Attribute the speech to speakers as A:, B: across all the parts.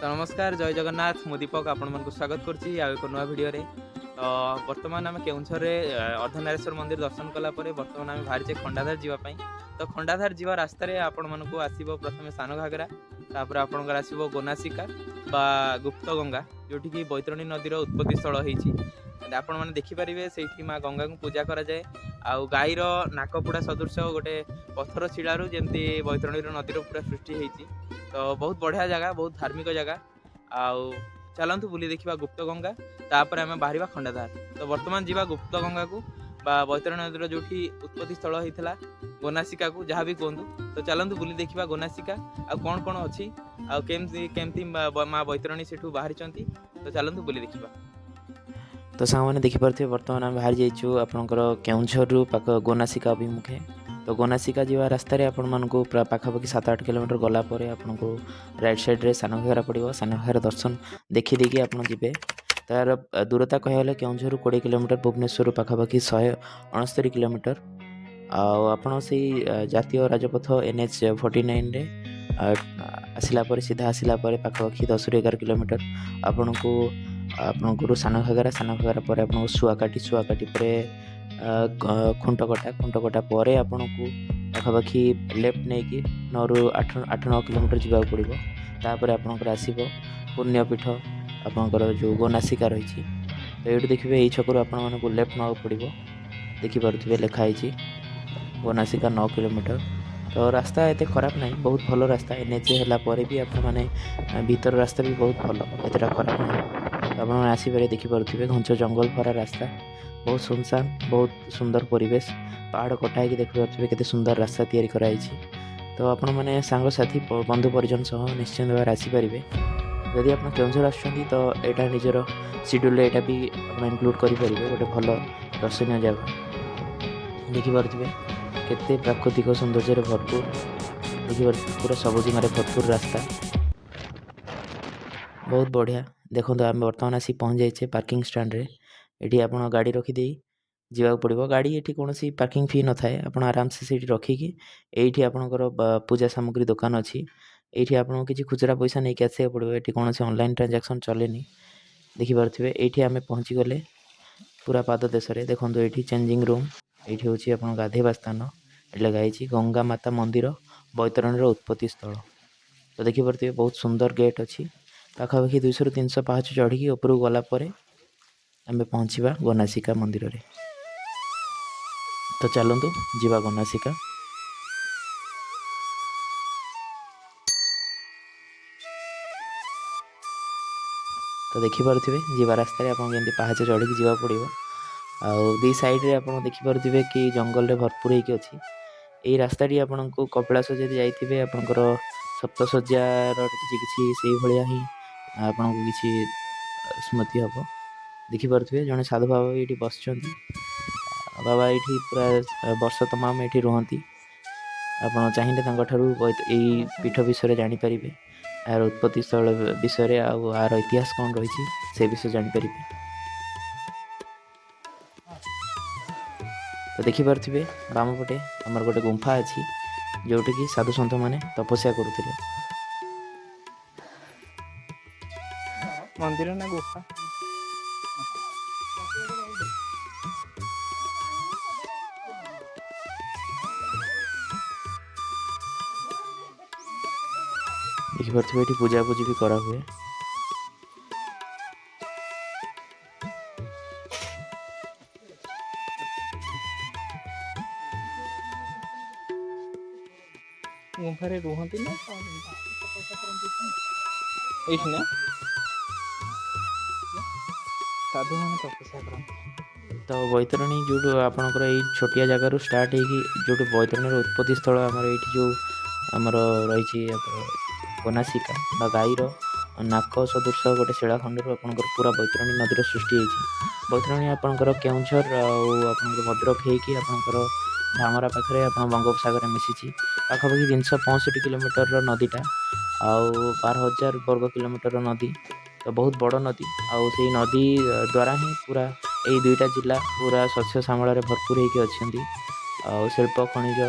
A: तो नमस्कार जय जगन्नाथ मु दीपक आपण मन स्वागत करुच्ची एक नुआ भिडियो रे। तो वर्तमान आम केउझर अर्धनारेश्वर मंदिर दर्शन कला वर्तमान आम बाहरी खंडाधार जावाई। तो खंडाधार जा रास्त आपण मन को आसो प्रथम सान घागरा तापर आपणकर आसो गोनासिका बा गुप्त गंगा जोटि कि बैतरणी नदीर उत्पत्ति स्थल होती। आपण मैंने देखिपारे से माँ गंगा को पूजा कराए आउ गाईर नाकपुड़ा सदृश गोटे पथर शिड़ू जमी बैतरणी नदीर पूरा सृष्टि होती। तो बहुत बढ़िया जगह बहुत धार्मिक जगह आउ चलतु बुली देखा गुप्त गंगा तापर आम बाहर खंडाधार। तो बर्तमान जीवा गुप्त गंगा को बैतरणी नदीर जो उत्पत्ति स्थल होता गोनासिका को जहाँ भी कहतु। तो चलतु बुली देखा गोनासिका आ कौन कौन अच्छी आमती माँ बैतरणी से बाहरी। तो चलतु बुली देखा।
B: तो सांग मैंने देखिपे बर्तमान आम बाहरी जाइए आपंकर केउझर पाख गोनासिका अभिमुखे। तो गोनासिका जी रास्त पाखापाखि 7-8 किलोमीटर गलापर आपन को राइट साइड्रे सान घागरा पड़ो। सान घागरा दर्शन देखिदेकि आप जी तार दूरता कहले केउझर 20 किलोमीटर भुवनेश्वर पाखापाखि 169 किलोमीटर। आपड़ से जातीय राजपथ NH-49 रे आसला सीधा आसला पाखापाखि 10-11 किलोमीटर आपन को आपंकर सान घागरा पर आपको सुआकाटी पर खुंटकटा पर आपन को पाखापाखि लेफ्ट नहीं कि 9-8 किलोमीटर जावाक पड़ो। तापर आपंकर आसब पुण्यपीठ आपंकर जो गोनासिका रही। तो ये देखिए यही छकु आपको लेफ्ट ना पड़ो। देखिपे लिखाई गोनासिका 9 किलोमीटर। तो रास्ता एत खराब ना बहुत भल रास्ता NH है भी आप भीतर रास्ता भी बहुत भल एतटा खराब ना। तो आप आसपे देखिपे घंच जंगल भरा रास्ता बहुत सुनसान बहुत सुंदर परिवेश पहाड़ कटा होगी देखिपे केते सुंदर रास्ता तैयारी कराई। तो आपण मैंने सांगसाथी बंधु परिजन सह निश्चित भाव आसीपारे। जदि आप केउझर आसुँच तो यहाँ निजर शेड्यूल यहाँ भी आप इनक्लूड करेंगे गोटे भल दर्शनीय जगह देखिपे केते प्राकृतिक सौंदर्य भरपूर देखिए पूरा सबुजिमार भरपूर रास्ता बहुत बढ़िया। देखो आम बर्तमान आसी पहुँच जाइए पार्किंग स्टैंड रे। ये आप गाड़ी रखिदे जावाक पड़ो। गाड़ी ये कौन पार्किंग फी न थाए आप आराम से सीट रखिकी ये आपंकर पूजा सामग्री दुकान अच्छी ये आपको किसी खुचरा पैसा नहीं आसा पड़ो। ये कौन ऑनलाइन ट्रांजैक्शन चलेनी देखिपे ये आम पहुँची गले पूरा पाद देश में। देखो ये चेंजिंग रूम ये हूँ आप गाधेवा स्थान लगाई गंगा माता मंदिर बैतरणीर उत्पत्ति स्थल। तो देखिपे बहुत सुंदर गेट अच्छी पाखापाखि 200-300 पाहाच चढ़ी ऊपर गलापर आम पहुँचा गोनासिका मंदिर रे। तो चलतु जीवा गोनासिका। तो देखिपे जीवा रास्त आपको पाहाच चढ़ी जावा पड़ो। दी साइड्रे आप देखिपे कि जंगल भरपूर होगी अच्छी यही रास्ताटी आपन को कपिलास जब जाइए आपंकर सप्तशज्जार किसी से भाया ही आपन को किसी स्मृति हम देखिपे जड़े साधु बाबा ये बस बाबा ये पूरा वर्ष तमाम ये रुहति। आप चाहिए यही पीठ विषय जानीपर यार उत्पत्ति स्थल विषय आर इतिहास कौन रही से विषय जानीपर। तो देखिपे बामपटे आमर गोटे गुंफा अच्छी जोटि कि साधु सन्थ मैंने तपस्या करुले।
A: मंदिर ना गुफा
B: देखिपे ये पूजा पूजी भी करा हुए।
A: गुंफारे रुहती ना ये ना साधु मान तपस्या करते।
B: तो बैतरणी जो आपंकर ये छोटिया जगार स्टार्ट हो जो बैतरणीर उत्पत्ति स्थल आमर ये जो आमर रही गोनासिका बा गाईर नाक सदृश गोटे शिलाखंड आपंकर पूरा बैतरणी नदीर सृष्टि होती। बैतरणी आपंकर केउझर आपंकर भद्रक होगी आपंकर धामरा पाखे आप बंगोपसागर मिसी पाखापाखि 365 किलोमीटर नदीटा आउ 12,000 वर्ग किलोमीटर नदी। तो बहुत बड़ नदी आउ से नदी द्वारा ही पूरा यही दुईटा जिला पूरा शस्य श्यामल भरपूर होती शिल्प खनिज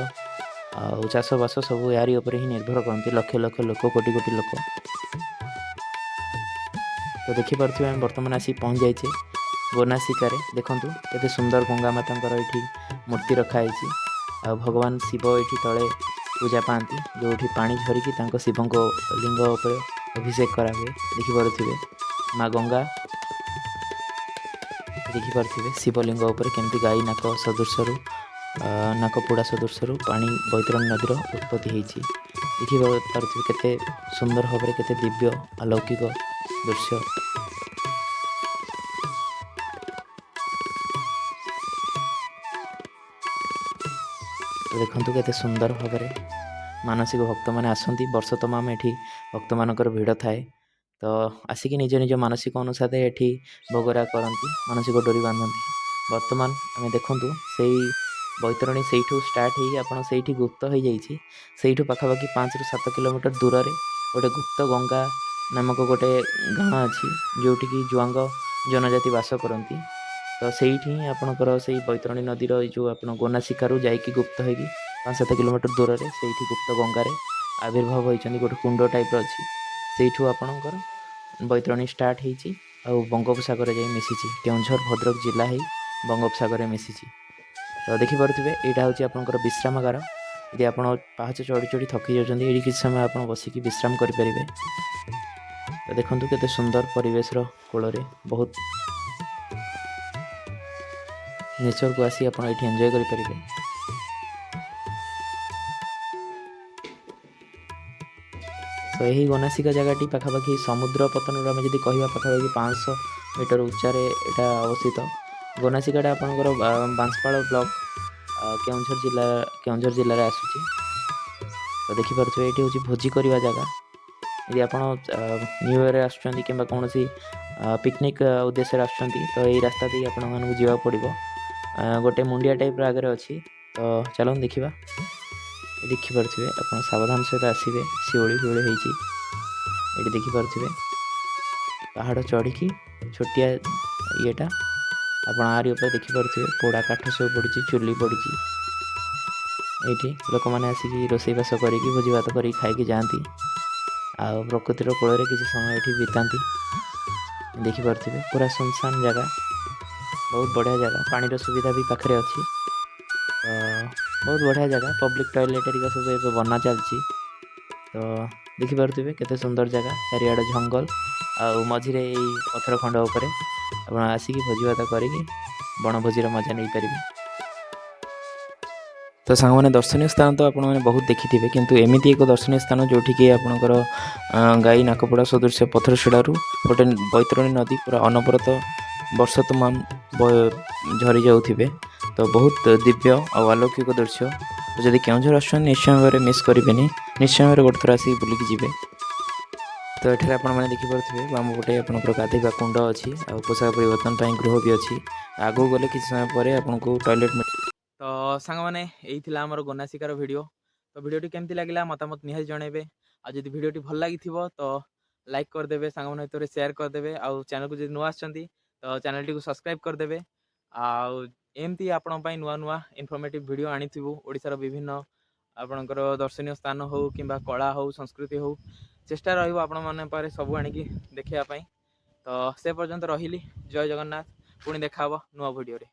B: आउ चाषबास सब यारी उपर ही निर्भर करते लक्ष लक्ष लोक कोटी कोटी लोक। तो देखिपे आम बर्तमान आसी पहुँच जाइए गोनासिकार। देखूँ केते सुंदर गंगा माता ये मूर्ति रखाई आ भगवान शिव ये तले पूजा पाती जो पानी झरिकी शिव लिंग उपर अभिषेक करा हुए। देखिपे माँ गंगा देखिपे शिवलिंग उपर केमती गाई नाक सदृश नाकपोड़ा सदृश पानी बैतरणी नदीर उत्पत्ति होती। देखिपे केते सुंदर भाव में केते दिव्य अलौकिक दृश्य। तो देखु केते सुंदर भाव में मानसिक भक्त मैंने आसती वर्ष तमाम ये भक्त मानकर भिड़ थाए। तो आसिक निज निज मानसिक अनुसार ये भोगरा करती मानसिक डोरी बांधती। वर्तमान आम देखूँ से बैतरणी से स्टार्ट हो गुप्त हो जाइए पाखापाखि 5 ରୁ 7 किलोमीटर दूर में गोटे गुप्त गंगा नामक गोटे गाँ अच्छी जोटि कि जुआंग जनजाति बास करती। तो सही आपणकर से बैतरणी नदीर जो आप गोनासिकारु जाकि गुप्त होगी 5-7 किलोमीटर दूर में से गुप्त गंगार आविर्भाव होती गोटे कुंड टाइप अच्छी से आपणकर बैतरणी स्टार्ट हो बंगोपसागर जाए मिसी केउंझर भद्रक जिला ही बंगोपसागर मिसी। तो देखिपे यहाँ हूँ आपंकर विश्रामगार। यदि आप पाहाच चढ़ी चढ़ी थकी जाती ये किसी समय आप बसिक विश्राम करेंगे। तो देखूँ केते सुंदर परिवेशर कूल बहुत नेचर को आसी आप एंजॉय करेंगे। तो यही गोनासिका जगह पाखापाखि समुद्र पतन आम जब कह पाखापाखि 500 मीटर उच्चार यहाँ अवस्थित। गोनासिकाटा आपंकर बांसपाड़ ब्लॉक केउंझर जिले में आसूँ। तो देखिपे ये हूँ भोजी करवा जगह। यदि आप न्यू ईयर आसुँच कि कौन पिकनिक उद्देश्य आसुँच तो यही रास्ता दे आपको जावा पड़ो। गोटे मुंडिया टाइप आगे अच्छी। तो चलो देखा देखिपे आप सावधान सहित आसवे शिवली फिवली होती देखिपे पहाड़ चढ़ी छोटिया येटा आप आरी उपर देखिपे पोड़ा काठ सब पड़ी चुली पड़ी ये लोक मैंने आसिक रोसईबास कर भोजी भात कर खाई जाती आ प्रकृतिर कूल किसी समय ये बीताती। देखिपे पूरा सुनसान जगह बहुत बढ़िया जगह पानी सुविधा भी पाखे अच्छी। तो बहुत बढ़िया जगह पब्लिक टॉयलेट सब ये बना चलती। तो देखिपे केते सुंदर जगह चारिआड जंगल आ मझिरे पथर खंड उपर आप आसिक भोजी भात कर बनभोजीर मजा नहीं पारे। तो सांग मैंने दर्शनीय स्थान तो आपने बहुत देखी थे किंतु एमती एक दर्शनीय स्थान जोटि कि आपणकर गाई नाकपोड़ा सदृश पथर शिड़ारू गोटे बैतरणी नदी पूरा अनवरत वर्ष तमाम झरी जाऊे। तो बहुत दिव्य और अलौकिक दृश्य। तो जब केउंझर आसुन निश्चय भाव में मिस करेंगे निश्चय भाव गोटे थर आसिक बुलिकी जी। तो ये आपने देखिपे बाम पटे आपंकर गाधेवा कुंड अच्छी आ पोशाक परिवर्तन गृह भी अच्छी। आगू गले किसी समय पर आपको टॉयलेट।
A: तो सांग मैंने यही आमर गोनासिकार वीडियो। तो वीडियोटी केमती लगे मतामत निहाती जनइबे। आ जदि वीडियोटी भल लगी तो लाइक करदे सांग मैंने हित शेयर करदे आउ चैनल को जब नुआ आछंती तो चैनल टी को सब्सक्राइब करदे। आउ एमती आपण पई नुआ नुआ इनफॉर्मेटिव वीडियो आनिथिबु ओडिसार विभिन्न आपणकर दर्शनीय स्थान हो किंबा कला हो संस्कृति हो चेष्टा रहिबो आपण माने पारे सब आनिकी देखिया पई। तो से पर्यंत रहिली जय जगन्नाथ पुणी देखा नुआ वीडियो रे।